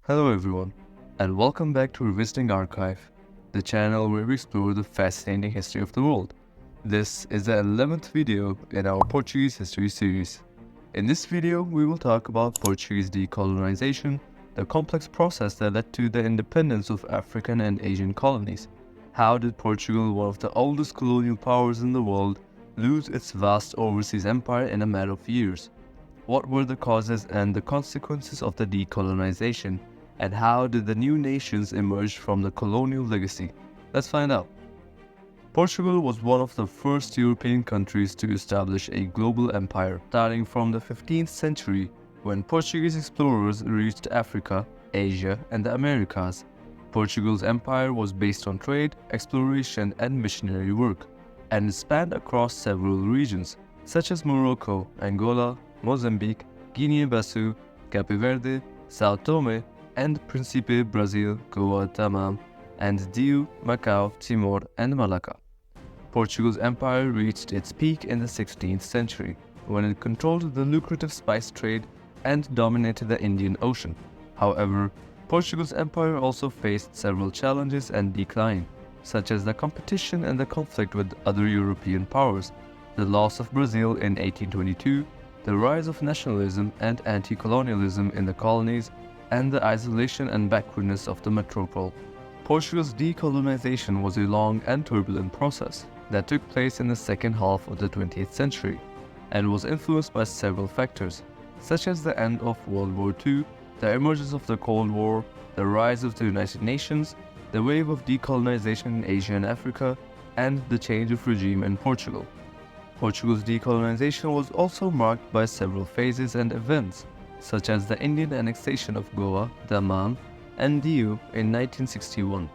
Hello everyone, and welcome back to Revisiting Archive, the channel where we explore the fascinating history of the world. This is the 11th video in our Portuguese history series. In this video, we will talk about Portuguese decolonization, the complex process that led to the independence of African and Asian colonies. How did Portugal, one of the oldest colonial powers in the world, lose its vast overseas empire in a matter of years? What were the causes and the consequences of the decolonization? And how did the new nations emerge from the colonial legacy? Let's find out. Portugal was one of the first European countries to establish a global empire, starting from the 15th century when Portuguese explorers reached Africa, Asia, and the Americas. Portugal's empire was based on trade, exploration, and missionary work, and spanned across several regions, such as Morocco, Angola, Mozambique, Guinea-Bissau, Cape Verde, São Tomé and Príncipe, Brazil, Goa, Daman and Diu, Macau, Timor, and Malacca. Portugal's empire reached its peak in the 16th century, when it controlled the lucrative spice trade and dominated the Indian Ocean. However, Portugal's empire also faced several challenges and decline, such as the competition and the conflict with other European powers, the loss of Brazil in 1822, the rise of nationalism and anti-colonialism in the colonies, and the isolation and backwardness of the metropole. Portugal's decolonization was a long and turbulent process that took place in the second half of the 20th century and was influenced by several factors, such as the end of World War II, the emergence of the Cold War, the rise of the United Nations, the wave of decolonization in Asia and Africa, and the change of regime in Portugal. Portugal's decolonization was also marked by several phases and events, such as the Indian annexation of Goa, Daman and Diu in 1961,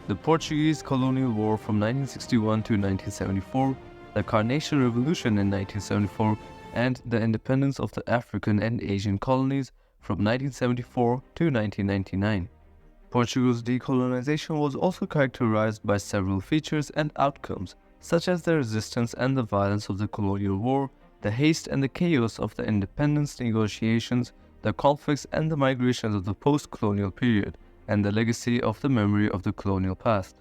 the Portuguese Colonial War from 1961 to 1974, the Carnation Revolution in 1974, and the independence of the African and Asian colonies from 1974 to 1999. Portugal's decolonization was also characterized by several features and outcomes, such as the resistance and the violence of the colonial war, the haste and the chaos of the independence negotiations, the conflicts and the migrations of the post-colonial period, and the legacy of the memory of the colonial past.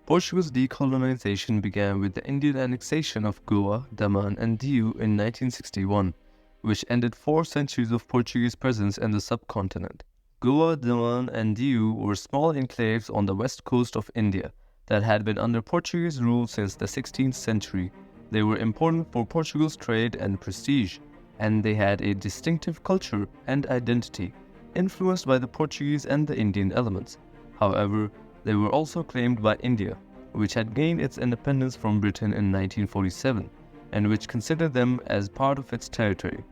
Portugal's decolonization began with the Indian annexation of Goa, Daman and Diu in 1961, which ended 4 centuries of Portuguese presence in the subcontinent. Goa, Daman and Diu were small enclaves on the west coast of India that had been under Portuguese rule since the 16th century. They were important for Portugal's trade and prestige, and they had a distinctive culture and identity, influenced by the Portuguese and the Indian elements. However, they were also claimed by India, which had gained its independence from Britain in 1947, and which considered them as part of its territory.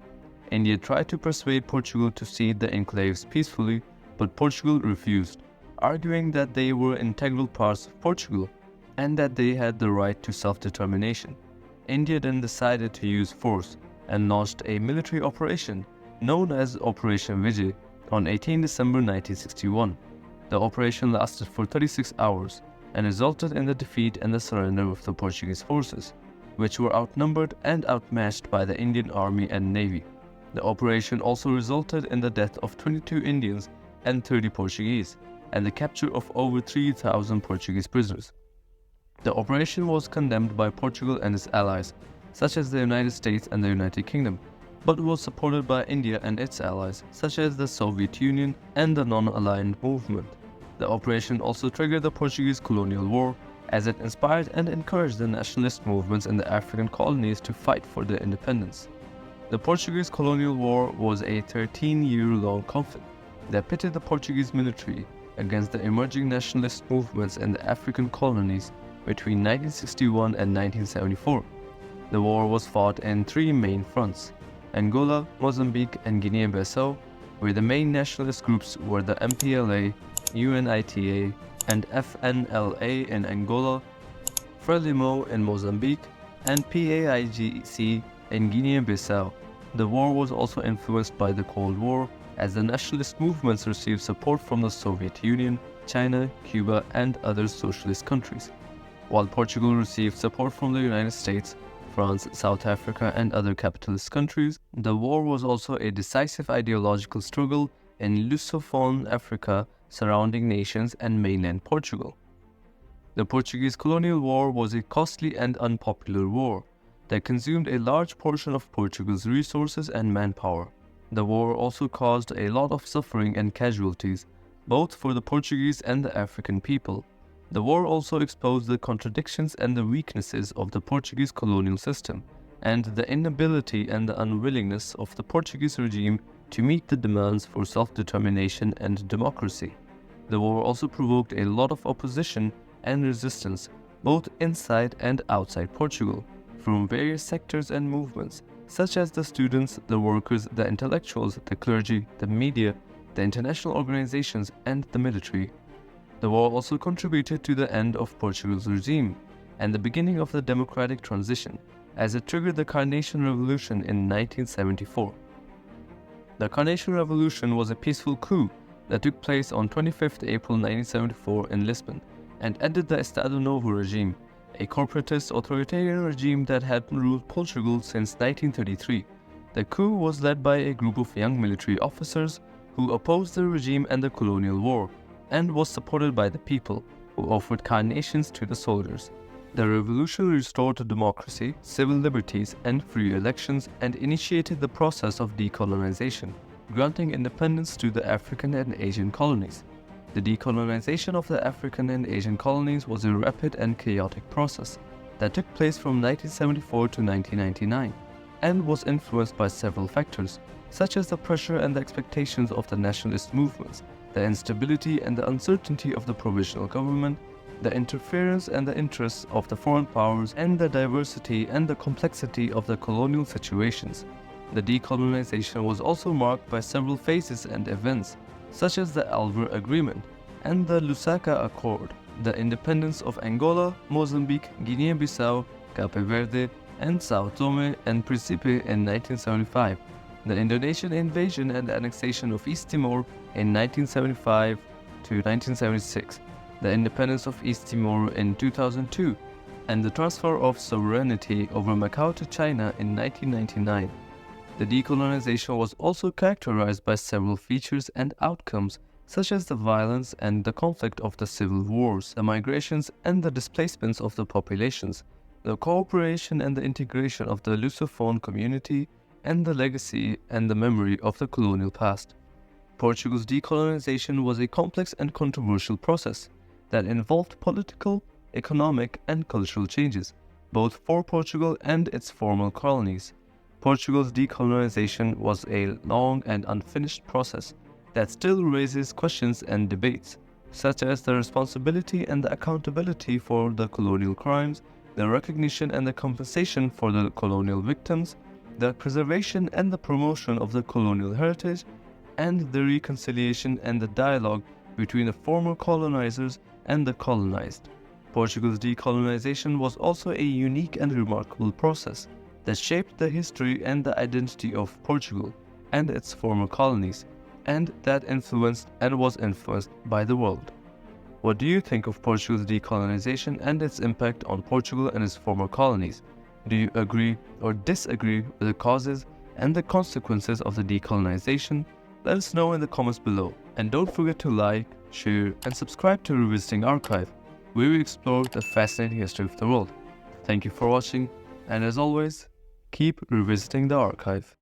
India tried to persuade Portugal to cede the enclaves peacefully, but Portugal refused, arguing that they were integral parts of Portugal and that they had the right to self-determination. India then decided to use force and launched a military operation known as Operation Verde on 18 December 1961. The operation lasted for 36 hours and resulted in the defeat and the surrender of the Portuguese forces, which were outnumbered and outmatched by the Indian Army and Navy. The operation also resulted in the death of 22 Indians and 30 Portuguese, and the capture of over 3,000 Portuguese prisoners. The operation was condemned by Portugal and its allies, such as the United States and the United Kingdom, but was supported by India and its allies, such as the Soviet Union and the non-aligned movement. The operation also triggered the Portuguese Colonial War, as it inspired and encouraged the nationalist movements in the African colonies to fight for their independence. The Portuguese Colonial War was a 13-year-long conflict that pitted the Portuguese military against the emerging nationalist movements in the African colonies between 1961 and 1974. The war was fought in 3 main fronts: Angola, Mozambique, and Guinea-Bissau, where the main nationalist groups were the MPLA, UNITA, and FNLA in Angola, Frelimo in Mozambique, and PAIGC in Guinea-Bissau. The war was also influenced by the Cold War, as the nationalist movements received support from the Soviet Union, China, Cuba, and other socialist countries, while Portugal received support from the United States, France, South Africa, and other capitalist countries. The war was also a decisive ideological struggle in Lusophone Africa surrounding nations and mainland Portugal. The Portuguese Colonial War was a costly and unpopular war that consumed a large portion of Portugal's resources and manpower. The war also caused a lot of suffering and casualties, both for the Portuguese and the African people. The war also exposed the contradictions and the weaknesses of the Portuguese colonial system, and the inability and the unwillingness of the Portuguese regime to meet the demands for self-determination and democracy. The war also provoked a lot of opposition and resistance, both inside and outside Portugal, from various sectors and movements, such as the students, the workers, the intellectuals, the clergy, the media, the international organizations, and the military. The war also contributed to the end of Portugal's regime and the beginning of the democratic transition, as it triggered the Carnation Revolution in 1974. The Carnation Revolution was a peaceful coup that took place on 25th April 1974 in Lisbon and ended the Estado Novo regime, a corporatist authoritarian regime that had ruled Portugal since 1933. The coup was led by a group of young military officers who opposed the regime and the colonial war, and was supported by the people, who offered carnations to the soldiers. The revolution restored democracy, civil liberties, and free elections, and initiated the process of decolonization, granting independence to the African and Asian colonies. The decolonization of the African and Asian colonies was a rapid and chaotic process that took place from 1974 to 1999 and was influenced by several factors, such as the pressure and the expectations of the nationalist movements, the instability and the uncertainty of the provisional government, the interference and the interests of the foreign powers, and the diversity and the complexity of the colonial situations. The decolonization was also marked by several phases and events, such as the Alvar Agreement and the Lusaka Accord, the independence of Angola, Mozambique, Guinea-Bissau, Cape Verde, and São Tomé and Príncipe in 1975, the Indonesian invasion and annexation of East Timor in 1975 to 1976, the independence of East Timor in 2002, and the transfer of sovereignty over Macau to China in 1999. The decolonization was also characterized by several features and outcomes, such as the violence and the conflict of the civil wars, the migrations and the displacements of the populations, the cooperation and the integration of the Lusophone community, and the legacy and the memory of the colonial past. Portugal's decolonization was a complex and controversial process that involved political, economic, and cultural changes, both for Portugal and its former colonies. Portugal's decolonization was a long and unfinished process that still raises questions and debates, such as the responsibility and the accountability for the colonial crimes, the recognition and the compensation for the colonial victims, the preservation and the promotion of the colonial heritage, and the reconciliation and the dialogue between the former colonizers and the colonized. Portugal's decolonization was also a unique and remarkable process that shaped the history and the identity of Portugal and its former colonies, and that influenced and was influenced by the world. What do you think of Portugal's decolonization and its impact on Portugal and its former colonies? Do you agree or disagree with the causes and the consequences of the decolonization? Let us know in the comments below. And don't forget to like, share, and subscribe to Revisiting Archive, where we explore the fascinating history of the world. Thank you for watching, and as always, keep revisiting the archive.